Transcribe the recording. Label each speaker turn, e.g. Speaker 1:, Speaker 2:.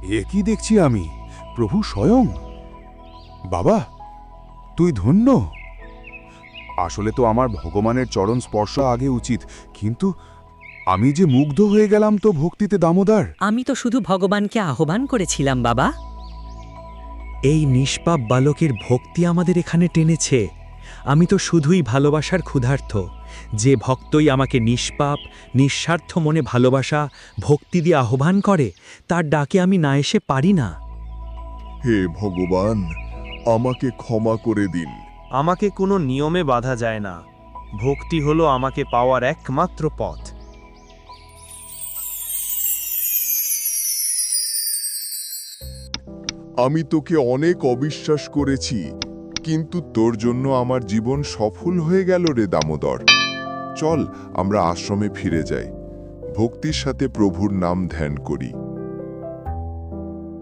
Speaker 1: এ কি দেখছি আমি, প্রভু স্বয়ং। বাবা, তুই ধন্য। আসলে তো আমার ভগবানের চরণ স্পর্শ আগে উচিত, কিন্তু আমি যে মুগ্ধ হয়ে গেলাম তো ভক্তিতে দামোদর।
Speaker 2: আমি তো শুধু ভগবানকে আহ্বান করেছিলাম বাবা।
Speaker 3: এই নিষ্পাপ বালকের ভক্তি আমাদের এখানে টেনেছে। আমি তো শুধুই ভালোবাসার ক্ষুধার্ত। যে ভক্তই আমাকে নিষ্পাপ নিঃস্বার্থ মনে ভালোবাসা ভক্তি দিয়ে আহ্বান করে, তার ডাকে আমি না এসে পারি না।
Speaker 4: হে ভগবান, আমাকে ক্ষমা করে দিন।
Speaker 5: আমাকে কোনো নিয়মে বাধা যায় না। ভক্তি হলো আমাকে পাওয়ার একমাত্র পথ।
Speaker 4: আমি তোকে অনেক অবিশ্বাস করেছি, কিন্তু তোর জন্য আমার জীবন সফল হয়ে গেল রে দামোদর। চল আমরা আশ্রমে ফিরে যাই, ভক্তির সাথে প্রভুর নাম ধ্যান করি।